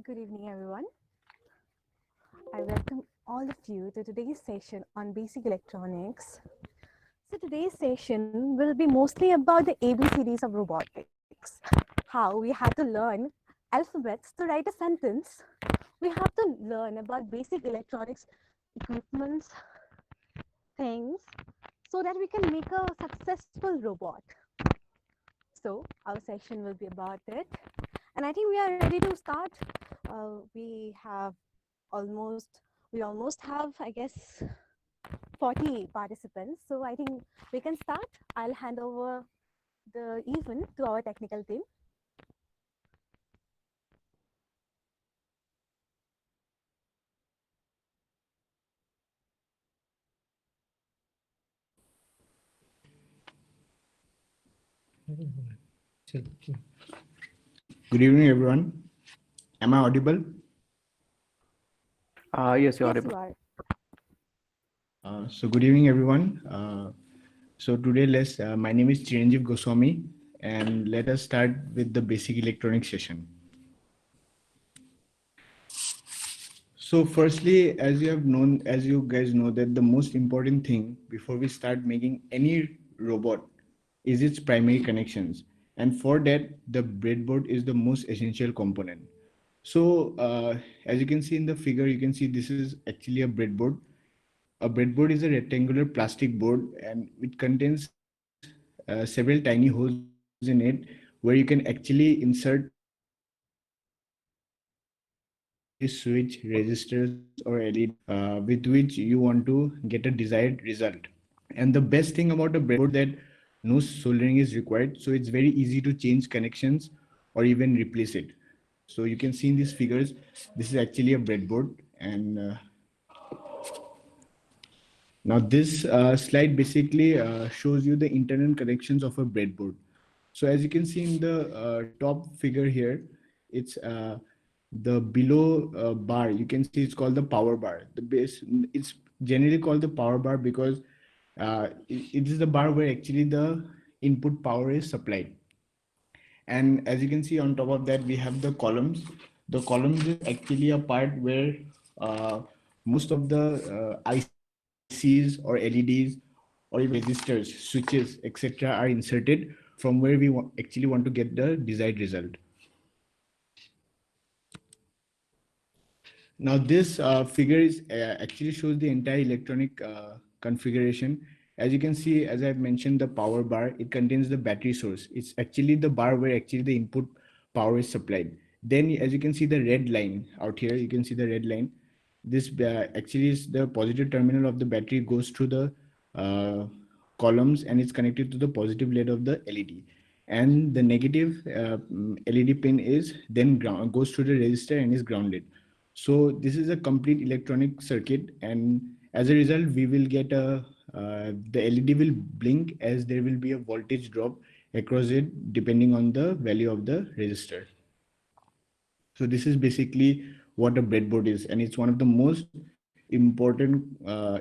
Good evening, everyone. I welcome all of you to today's session on basic electronics. So, today's session will be mostly about the ABCDs of robotics, how we have to learn alphabets to write a sentence. We have to learn about basic electronics equipments, things, so that we can make a successful robot. So, our session will be about it. And I think we are ready to start. We have we almost have, I guess, 40 participants. So I think we can start. I'll hand over the event to our technical team. Good evening, everyone. Am I audible? Yes, you're Yes, you audible. are. So good evening, everyone. My name is Chiranjeev Goswami, and let us start with the basic electronics session. So firstly, as you guys know, that the most important thing before we start making any robot is its primary connections. And for that, the breadboard is the most essential component. So as you can see in the figure, you can see this is actually a breadboard. A breadboard is a rectangular plastic board and it contains several tiny holes in it where you can actually insert switch, resistors, or LED with which you want to get a desired result. And the best thing about a breadboard that no soldering is required, so it's very easy to change connections or even replace it. So you can see in these figures, this is actually a breadboard, and now this slide basically shows you the internal connections of a breadboard. So as you can see in the top figure here, it's the below bar. You can see it's called the power bar. The base, it's generally called the power bar because it is the bar where actually the input power is supplied. And as you can see on top of that, we have the columns. The columns is actually a part where uh, most of the ICs or LEDs or even resistors, switches, etc. are inserted from where we actually want to get the desired result. Now this figure is actually shows the entire electronic configuration. As you can see, as I've mentioned, the power bar, it contains the battery source. It's actually the bar where actually the input power is supplied. Then as you can see the red line out here, you can see the red line. This actually is the positive terminal of the battery goes through the uh, columns and it's connected to the positive LED of the LED. And the negative LED pin is then ground goes through the resistor and is grounded. So this is a complete electronic circuit, and as a result, we will get the LED will blink as there will be a voltage drop across it depending on the value of the resistor. So this is basically what a breadboard is, and it's one of the most important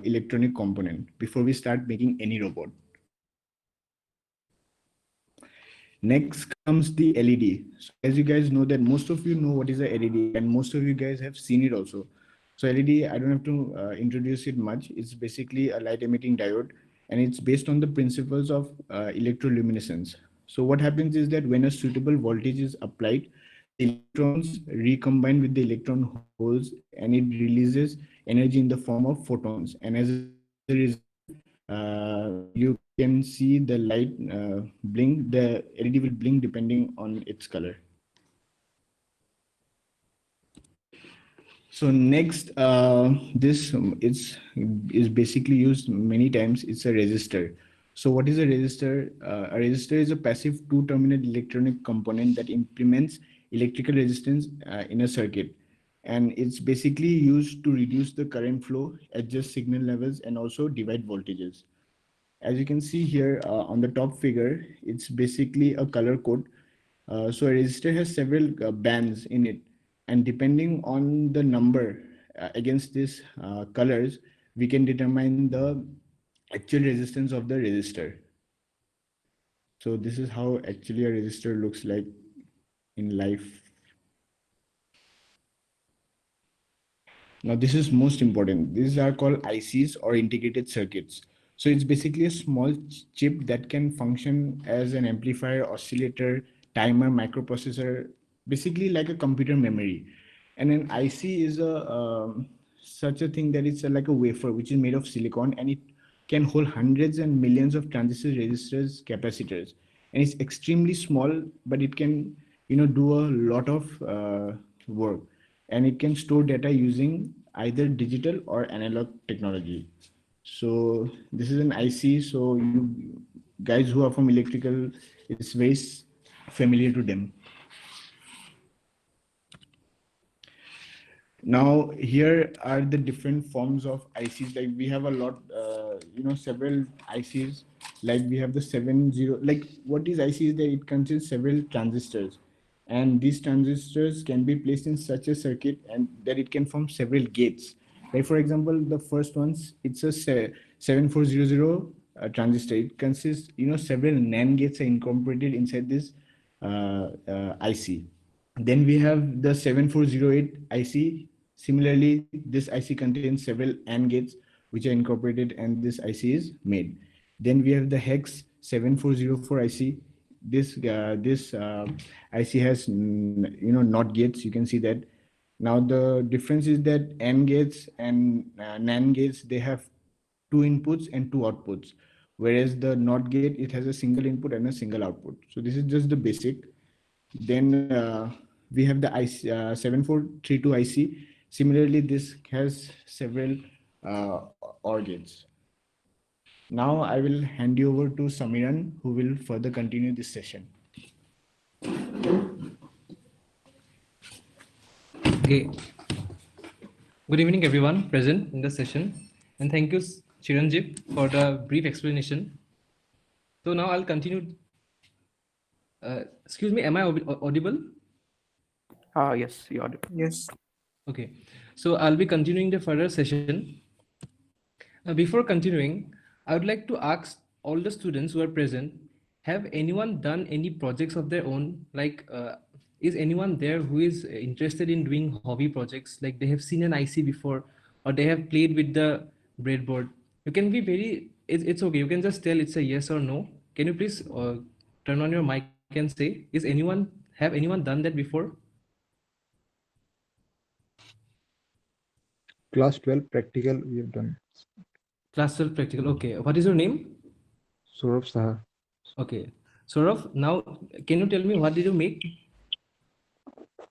electronic component before we start making any robot. Next comes the LED. So as you guys know that most of you know what is a LED and most of you guys have seen it also. So LED, I don't have to introduce it much. It's basically a light emitting diode and it's based on the principles of electroluminescence. So what happens is that when a suitable voltage is applied, the electrons recombine with the electron holes and it releases energy in the form of photons. And as a result, you can see the light blink, the LED will blink depending on its color. So next, is basically used many times. It's a resistor. So what is a resistor? A resistor is a passive two-terminal electronic component that implements electrical resistance in a circuit, and it's basically used to reduce the current flow, adjust signal levels, and also divide voltages. As you can see here on the top figure, it's basically a color code. So a resistor has several bands in it, and depending on the number against these colors, we can determine the actual resistance of the resistor. So this is how actually a resistor looks like in life. Now, this is most important. These are called ICs or integrated circuits. So it's basically a small chip that can function as an amplifier, oscillator, timer, microprocessor, basically like a computer memory. And an IC is a such a thing that it's like a wafer which is made of silicon, and it can hold hundreds and millions of transistors, resistors, capacitors, and it's extremely small, but it can do a lot of work, and it can store data using either digital or analog technology. So this is an IC. So you guys who are from electrical, it's very familiar to them. Now here are the different forms of ICs. Like we have a lot, several ICs. Like we have the 70. Like what is IC is that it contains several transistors, and these transistors can be placed in such a circuit and that it can form several gates. Like for example, the first ones, it's a 7400 transistor. It consists, several NAND gates are incorporated inside this IC. Then we have the 7408 IC. Similarly, this IC contains several AND gates which are incorporated and this IC is made. Then we have the hex 7404 IC. This IC has NOT gates. You can see that. Now the difference is that AND gates and NAND gates, they have two inputs and two outputs, whereas the NOT gate, it has a single input and a single output. So this is just the basic. Then we have the IC, 7432 IC. Similarly, this has several OR gates. Now I will hand you over to Samiran, who will further continue this session. Okay. Good evening, everyone present in the session, and thank you, Chiranjeev, for the brief explanation. So now I'll continue. Excuse me, am I audible? Yes, you are. Yes. Okay. So I'll be continuing the further session. Before continuing, I would like to ask all the students who are present, have anyone done any projects of their own? Like, is anyone there who is interested in doing hobby projects? Like they have seen an IC before, or they have played with the breadboard. You can be it's okay. You can just tell it's a yes or no. Can you please turn on your mic and say, have anyone done that before? Class 12 practical we have done. Class 12 practical. Okay. What is your name? Saurabh Saha. Okay. Saurav, now can you tell me what did you make?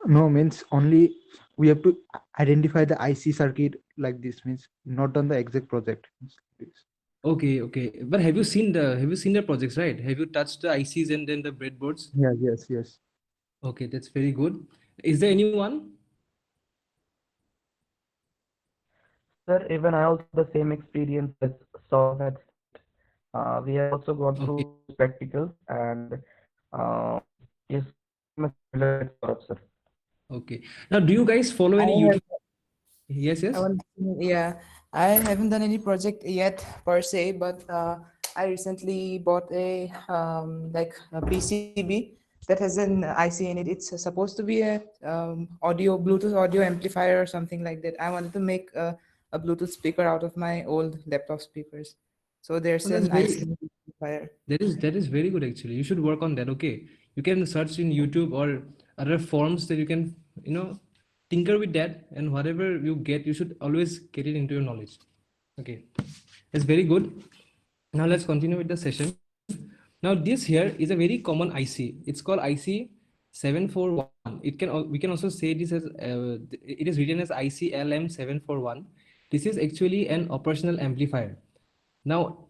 No, means only we have to identify the IC circuit like this, means not done the exact project. Means this. Okay, okay. But have you seen the projects, right? Have you touched the ICs and then the breadboards? Yeah, yes. Okay, that's very good. Is there anyone? Sir, even I also the same experience as Saurabh had said. We have also gone Okay. through practicals and yes, same as similar with Saurabh, sir. Okay. Now, do you guys follow any I have, YouTube? Yes, yes. yeah, I haven't done any project yet per se, but I recently bought a like a PCB that has an IC in it. It's supposed to be a Bluetooth audio amplifier or something like that. I wanted to make a Bluetooth speaker out of my old laptop speakers. So there's Oh, that's an IC very amplifier. that is very good actually. You should work on that. Okay. You can search in YouTube or other forums that you can, tinker with that, and whatever you get, you should always get it into your knowledge. Okay. It's very good. Now let's continue with the session. Now this here is a very common IC. It's called IC 741. We can also say this as it is written as IC LM741. This is actually an operational amplifier. Now,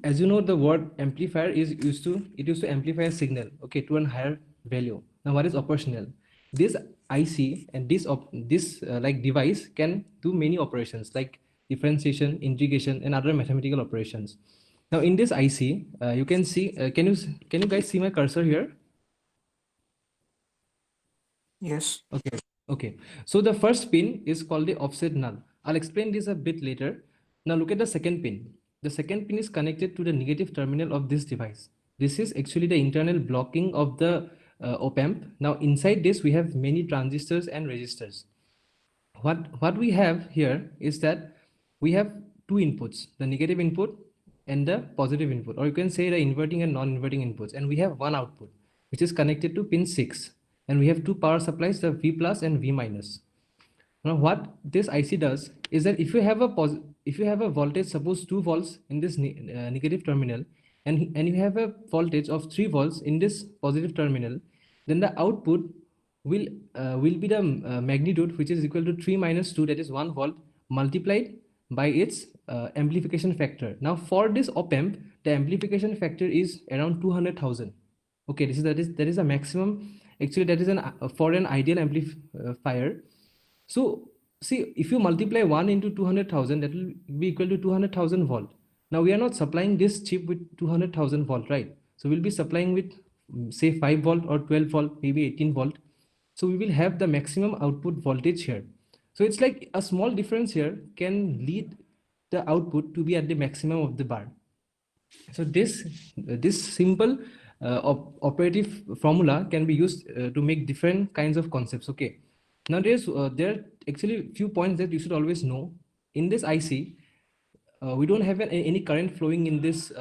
as you know, the word amplifier used to amplify a signal, okay, to a higher value. Now, what is operational? This IC and this like device can do many operations like differentiation, integration, and other mathematical operations. Now, in this IC, you can see. Can you guys see my cursor here? Yes. Okay. Okay. So the first pin is called the offset null. I'll explain this a bit later. Now look at the second pin. The second pin is connected to the negative terminal of this device. This is actually the internal blocking of the op amp. Now inside this we have many transistors and resistors. what we have here is that we have two inputs, the negative input and the positive input, or you can say the inverting and non-inverting inputs, and we have one output which is connected to pin 6, and we have two power supplies, the V plus and V minus. Now what this IC does is that if you have a voltage, suppose 2 volts in this negative terminal, and you have a voltage of 3 volts in this positive terminal, then the output will be the magnitude, which is equal to 3 minus 2, that is 1 volt, multiplied by its amplification factor. Now for this op amp, the amplification factor is around 200,000. Okay, that is a maximum. Actually, that is an for an ideal amplifier. So see, if you multiply 1 into 200,000, that will be equal to 200,000 volt. Now we are not supplying this chip with 200,000 volt, right? So we'll be supplying with say 5 volt or 12 volt, maybe 18 volt. So we will have the maximum output voltage here. So it's like a small difference here can lead the output to be at the maximum of the bar. So this simple operative formula can be used to make different kinds of concepts. Okay, now there are actually few points that you should always know. In this IC, we don't have any current flowing in this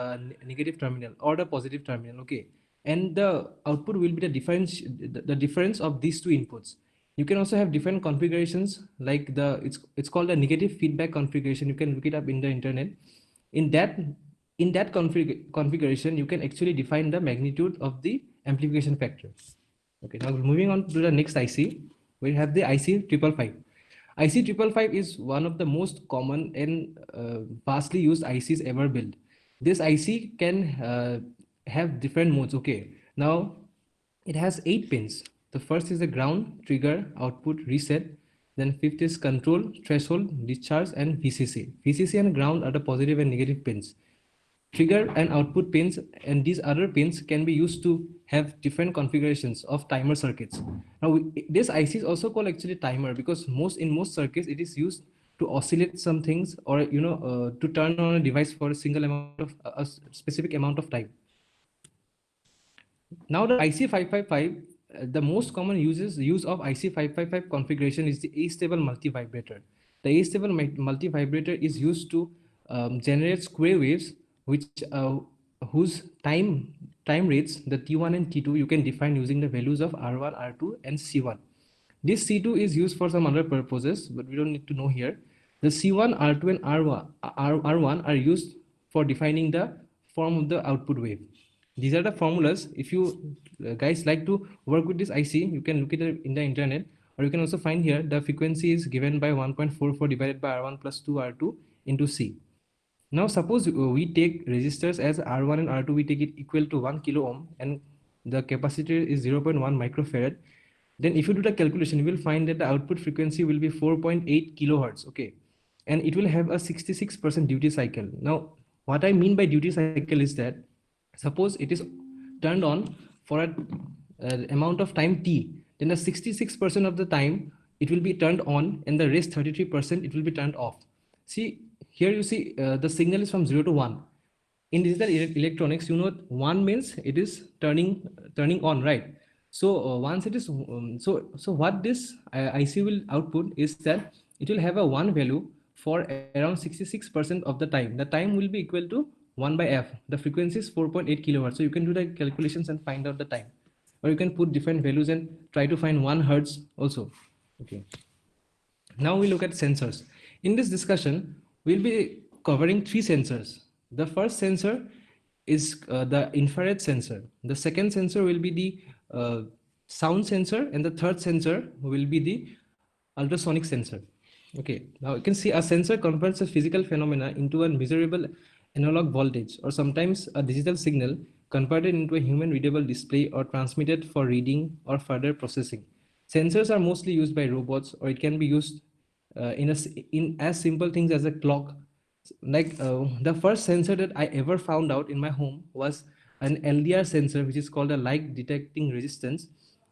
negative terminal or the positive terminal. Okay, and the output will be the difference of these two inputs. You can also have different configurations, like it's called a negative feedback configuration. You can look it up in the internet. In that configuration, you can actually define the magnitude of the amplification factor. Okay, now moving on to the next IC, we have the IC 555. IC 555 is one of the most common and vastly used ICs ever built. This IC can have different modes. Okay, now it has 8 pins. The first is the ground, trigger, output, reset. Then fifth is control, threshold, discharge, and VCC. VCC and ground are the positive and negative pins. Trigger and output pins and these other pins can be used to have different configurations of timer circuits. Now this IC is also called actually timer, because in most circuits it is used to oscillate some things, or to turn on a device for a single amount of a specific amount of time. Now the IC 555, the most common use of IC 555 configuration is the astable multi-vibrator. The astable multi-vibrator is used to generate square waves, which whose time rates, the T1 and T2, you can define using the values of R1, R2, and C1. This C2 is used for some other purposes, but we don't need to know here. The C1, R2, and R1 are used for defining the form of the output wave. These are the formulas. If you guys like to work with this IC, you can look it up in the internet, or you can also find here the frequency is given by 1.44 divided by R1 plus 2 R2 into C. Now suppose we take resistors as R1 and R2, we take it equal to 1 kilo ohm, and the capacitor is 0.1 microfarad. Then if you do the calculation, you will find that the output frequency will be 4.8 kilohertz. Okay, and it will have a 66% duty cycle. Now what I mean by duty cycle is that, suppose it is turned on for a amount of time t, then the 66% of the time it will be turned on, and the rest 33% it will be turned off. See here, you see the signal is from 0 to 1. In digital electronics, 1 means it is turning on, right? So once it is so what this IC will output is that it will have a 1 value for around 66% of the time. The time will be equal to 1 by f. The frequency is 4.8 kilohertz. So you can do the calculations and find out the time, or you can put different values and try to find 1 hertz also. Okay, now we look at sensors. In this discussion, we'll be covering 3 sensors. The first sensor is the infrared sensor. The second sensor will be the sound sensor, and the third sensor will be the ultrasonic sensor. Okay, now you can see a sensor converts a physical phenomena into a measurable analog voltage, or sometimes a digital signal converted into a human readable display or transmitted for reading or further processing. Sensors are mostly used by robots, or it can be used in as simple things as a clock. Like the first sensor that I ever found out in my home was an LDR sensor, which is called a light detecting resistance,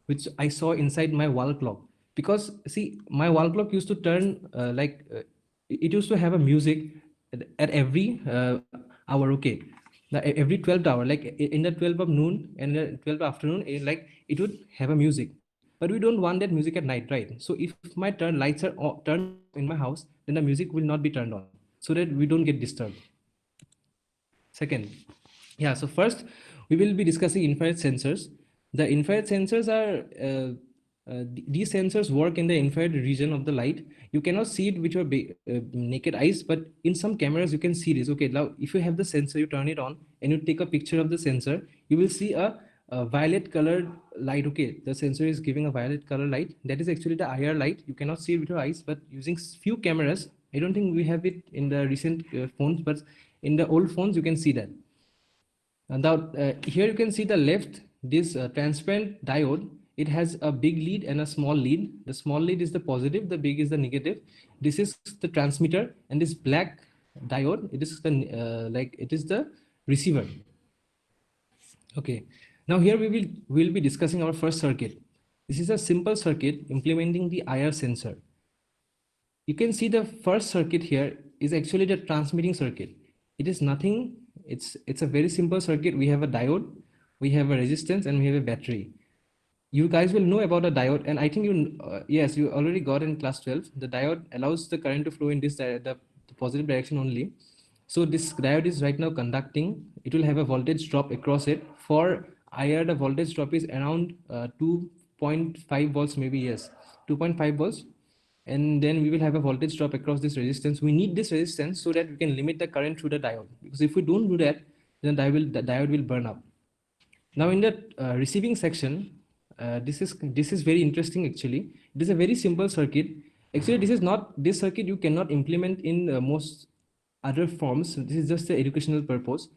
which I saw inside my wall clock. Because see, my wall clock used to turn it used to have a music at every hour. Okay, every 12th hour, like in the 12 of noon and the 12 afternoon, like it would have a music. but we don't want that music at night, right? So if my lights are turned off in my house, then the music will not be turned on, so that we don't get disturbed. Second, yeah, so first we will be discussing infrared sensors. The infrared sensors are these sensors work in the infrared region of the light. You cannot see it with your naked eyes, but in some cameras you can see this. Okay, now if you have the sensor, you turn it on and you take a picture of the sensor, you will see a violet colored light. Okay, the sensor is giving a violet color light. That is actually the IR light. You cannot see it with your eyes, but using few cameras, I don't think we have it in the recent phones, but in the old phones you can see that. And now here you can see the left, this transparent diode. It has a big lead and a small lead. The small lead is the positive, the big is the negative. This is the transmitter, and this black diode, it is the like it is the receiver. Okay, now here will be discussing our first circuit. This is a simple circuit implementing the IR sensor. You can see the first circuit here is actually the transmitting circuit. It is nothing, it's a very simple circuit. We have a diode, we have a resistance, and we have a battery. You guys will know about a diode, and I think you yes, you already got in class 12. The diode allows the current to flow in this the positive direction only. So this diode is right now conducting. It will have a voltage drop across it. For IR, the voltage drop is around 2.5 volts, maybe, yes, 2.5 volts. And then we will have a voltage drop across this resistance. We need this resistance so that we can limit the current through the diode, because if we don't do that, then the diode will burn up. Now in the receiving section, this is very interesting actually. It is a very simple circuit. Actually, this circuit you cannot implement in most other forms. This is just the educational purpose.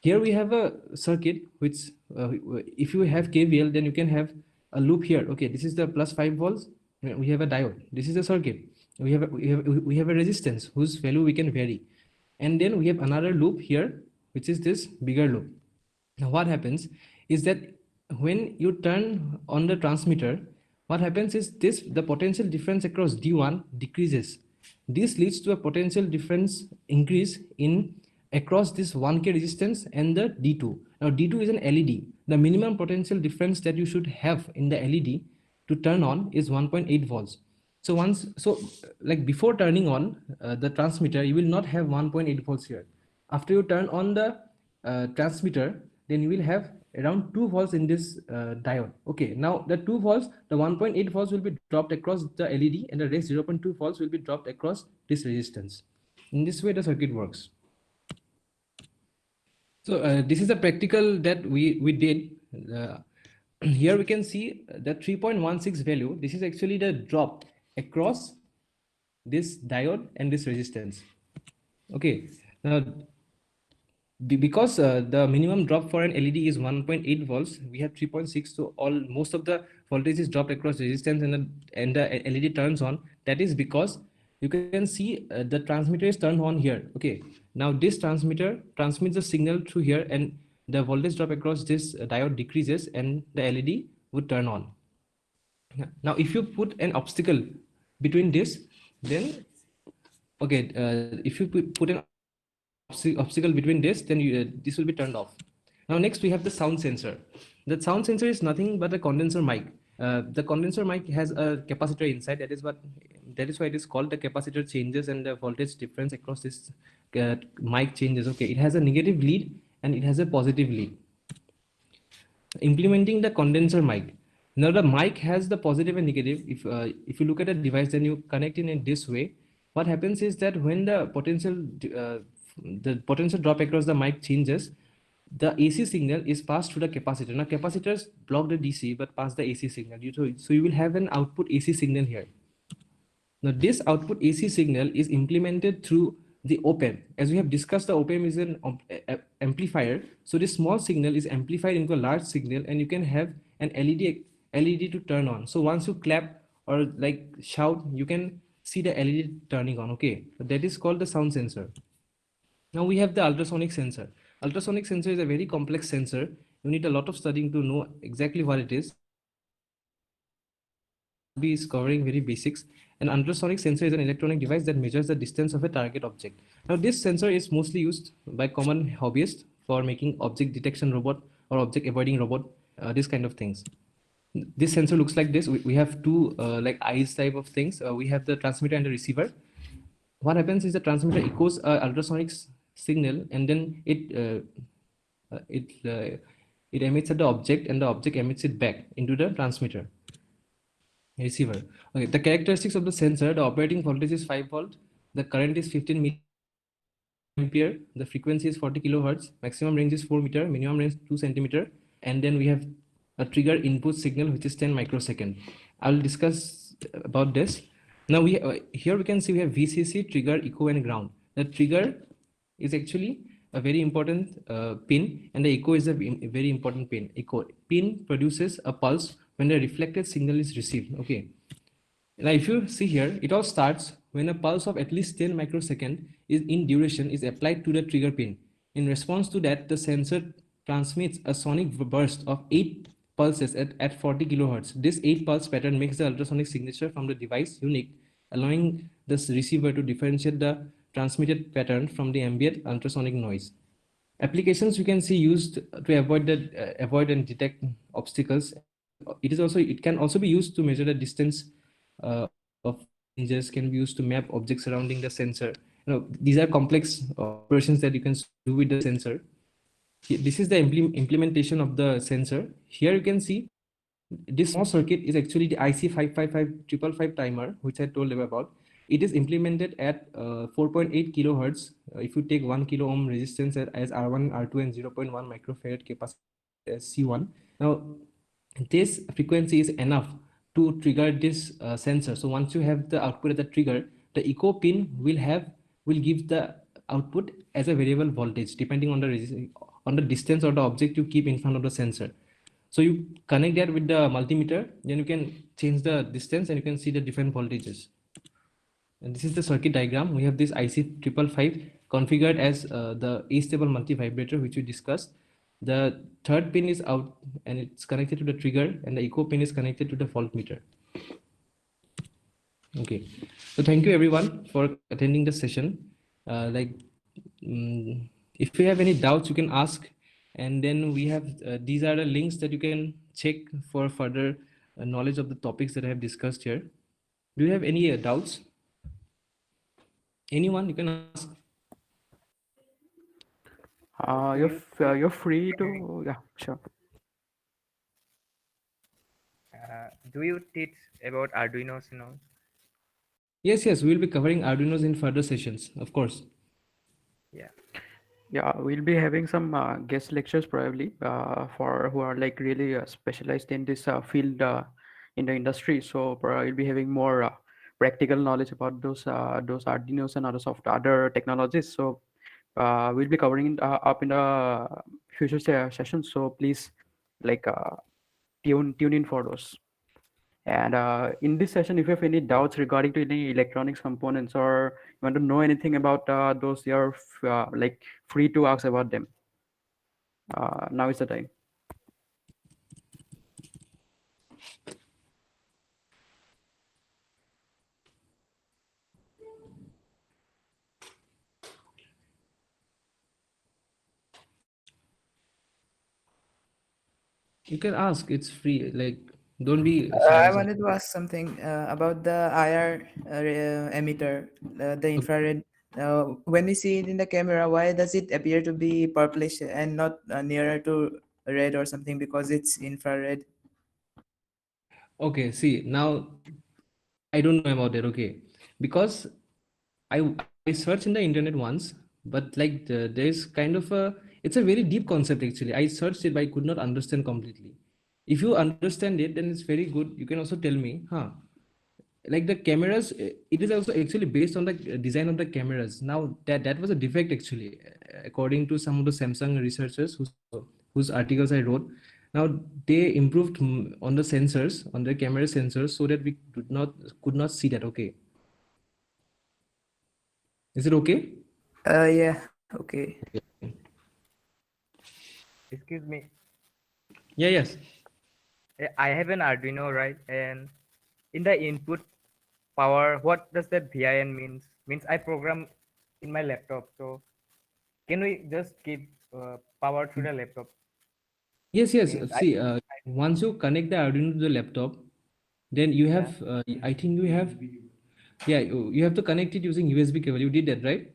Here we have a circuit which, if you have KVL, then you can have a loop here. Okay, this is the plus 5 volts. We have a diode. This is a circuit. We have a resistance whose value we can vary, and then we have another loop here, which is this bigger loop. Now what happens is that when you turn on the transmitter, what happens is the potential difference across D1 decreases. This leads to a potential difference increase in across this 1K resistance and the D2. Now D2 is an LED. The minimum potential difference that you should have in the LED to turn on is 1.8 volts. So like before turning on the transmitter, you will not have 1.8 volts here. After you turn on the transmitter, then you will have around 2 volts in this diode. Okay, now the 2 volts, the 1.8 volts will be dropped across the LED, and the rest 0.2 volts will be dropped across this resistance. In this way the circuit works. So this is a practical that we did. Here we can see the 3.16 value. This is actually the drop across this diode and this resistance. Okay, now because the minimum drop for an LED is 1.8 volts, we have 3.6. So most of the voltage is dropped across resistance, and the LED turns on. That is because you can see the transmitter is turned on here. Okay, now this transmitter transmits the signal through here, and the voltage drop across this diode decreases, and the LED would turn on. Now if you put an obstacle between this, then okay, if you put an obstacle between this, then this will be turned off. Now next we have the sound sensor. The sound sensor is nothing but a condenser mic. The condenser mic has a capacitor inside. That is why it is called. The capacitor changes and the voltage difference across this mic changes. Okay, it has a negative lead and it has a positive lead. Implementing the condenser mic. Now the mic has the positive and negative. If you look at a device, then you connect it in this way. What happens is that when the potential drop across the mic changes, the AC signal is passed through the capacitor. Now capacitors block the DC but pass the AC signal. So you will have an output AC signal here. Now this output AC signal is implemented through the op-amp. As we have discussed, the op-amp is an amplifier. So this small signal is amplified into a large signal, and you can have an LED to turn on. So once you clap or like shout, you can see the LED turning on. Okay, so that is called the sound sensor. Now we have the ultrasonic sensor. Ultrasonic sensor is a very complex sensor. You need a lot of studying to know exactly what it is. Be is covering very basics. An ultrasonic sensor is an electronic device that measures the distance of a target object. Now this sensor is mostly used by common hobbyists for making object detection robot or object avoiding robot, this kind of things. This sensor looks like this. We have two like eyes type of things. We have the transmitter and the receiver. What happens is the transmitter echoes ultrasonic signal, and then uh, it uh, it emits at the object, and the object emits it back into the transmitter receiver. Okay, the characteristics of the sensor: the operating voltage is 5 volt, the current is 15 milliampere, the frequency is 40 kilohertz, maximum range is 4 meter, minimum range 2 centimeter, and then we have a trigger input signal which is 10 microsecond. I'll discuss about this. Now we here we can see we have VCC, trigger, echo, and ground. The trigger is actually a very important pin, and the echo is a very important pin. Echo pin produces a pulse when the reflected signal is received. Okay, now, if you see here, it all starts when a pulse of at least 10 microsecond is in duration is applied to the trigger pin. In response to that, the sensor transmits a sonic burst of 8 pulses at 40 kilohertz. This 8 pulse pattern makes the ultrasonic signature from the device unique, allowing the receiver to differentiate the transmitted pattern from the ambient ultrasonic noise. Applications you can see used to avoid and detect obstacles. It can also be used to measure the distance of ranges, can be used to map objects surrounding the sensor. These are complex operations that you can do with the sensor. This is the implementation of the sensor. Here you can see this small circuit is actually the IC 555555 timer, which I told you about. It is implemented at 4.8 kilohertz. If you take 1 kilo ohm resistance as R1, R2, and 0.1 microfarad capacitor as C1. Now, this frequency is enough to trigger this sensor. So once you have the output at the trigger, the echo pin will give the output as a variable voltage depending on the distance or the object you keep in front of the sensor. So you connect that with the multimeter, then you can change the distance and you can see the different voltages. And this is the circuit diagram. We have this IC 555 configured as the A-stable multi-vibrator, which we discussed. The third pin is out and it's connected to the trigger, and the echo pin is connected to the voltmeter. Okay, so thank you everyone for attending the session. If you have any doubts, you can ask, and then we have these are the links that you can check for further knowledge of the topics that I have discussed here. Do you have any doubts? Anyone, you can ask. You're free to, yeah, sure. Do you teach about Arduinos and all? Yes, we will be covering Arduinos in further sessions, of course. Yeah. Yeah, we'll be having some guest lectures probably for who are like really specialized in this field in the industry. So we'll be having more practical knowledge about those Arduinos and other technologies. So we'll be covering it up in the future sessions. So please like tune in for those. And in this session, if you have any doubts regarding to any electronics components or you want to know anything about those, you're like free to ask about them. Now is the time. You can ask, it's free. Like, don't be I shy. wanted to ask something about the IR emitter, the infrared. When we see it in the camera, why does it appear to be purplish and not nearer to red or something? Because it's infrared. Okay, see, now I don't know about that, okay? Because I searched in the internet once, but like there's kind of it's a very deep concept actually. I searched it, but I could not understand completely. If you understand it, then it's very good. You can also tell me, huh? Like the cameras, it is also actually based on the design of the cameras. Now that was a defect actually, according to some of the Samsung researchers whose articles I wrote. Now they improved on the sensors, on the camera sensors, so that we could not see that. Okay, is it okay? Yeah, okay. Excuse me. Yeah, yes. I have an Arduino, right? And in the input power, what does that VIN means? Means I program in my laptop. So can we just give power to the laptop? Yes, yes. Means See, once you connect the Arduino to the laptop, then you yeah, have, I think you have, yeah, you have to connect it using USB cable. You did that, right?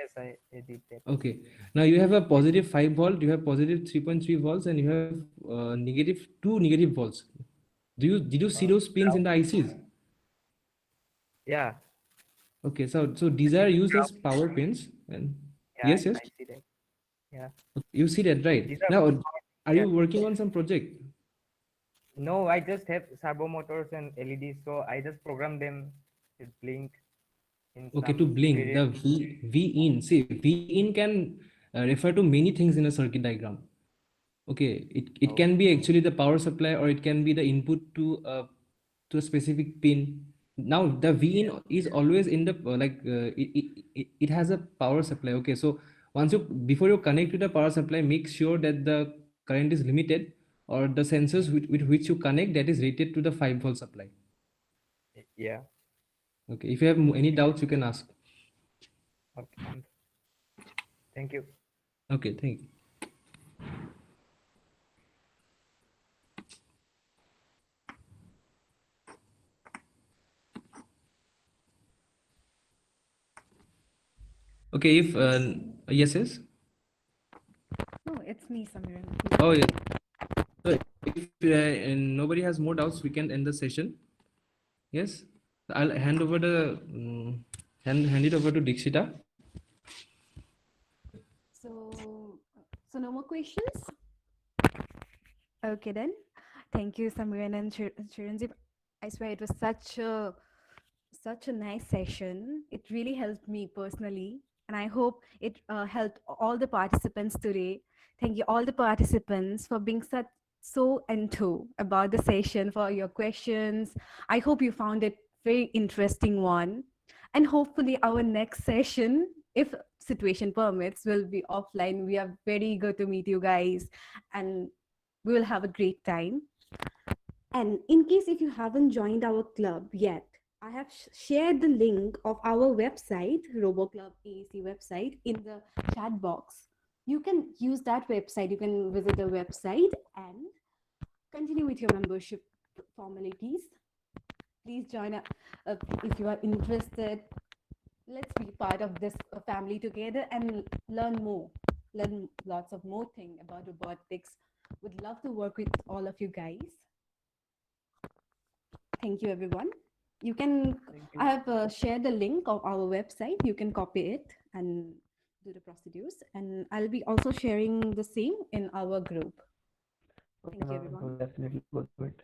yes, I did that. Okay. Now you have a positive 5 volt, you have positive 3.3 volts, and you have negative 2 negative volts. Did you see those pins in the ICs? Yeah, Okay, so these are used as power pins, and yeah, yes, yes, I see that. Yeah, you see that, right? these are Now, are yeah. you working on some project? No, I just have servo motors and LEDs, so I just program them to blink in Okay, to some blink various. the V in. See, V in can refer to many things in a circuit diagram. Okay, it Oh, can be actually the power supply, or it can be the input to a specific pin. Now the V in is always in the it has a power supply. Okay, so once you before you connect to the power supply, make sure that the current is limited, or the sensors with which you connect, that is rated to the 5 volt supply. yeah. Okay, if you have any doubts, you can ask. Okay, thank you. Okay, thank you. Okay, if yes, yes. No, it's me, Samiran. Oh yes. So if and nobody has more doubts, we can end the session. Yes, I'll hand it over to Dikshita. So, so no more questions? Okay then. Thank you, Samiran and Chiranjeev. I swear it was such a nice session. It really helped me personally, and I hope it helped all the participants today. Thank you, all the participants, for being so into about the session, for your questions. I hope you found it very interesting one, and hopefully our next session, if situation permits, will be offline. We are very eager to meet you guys, and we will have a great time. And in case if you haven't joined our club yet, I have shared the link of our website, Robo Club AEC website, in the chat box. You can use that website. You can visit the website and continue with your membership formalities. Please join if you are interested. Let's be part of this family together and learn more. Learn lots of more things about robotics. Would love to work with all of you guys. Thank you, everyone. You can, Thank I you. have shared the link of our website. You can copy it and do the procedures. And I'll be also sharing the same in our group. Okay, Thank you, ma'am, everyone. we'll definitely go through it.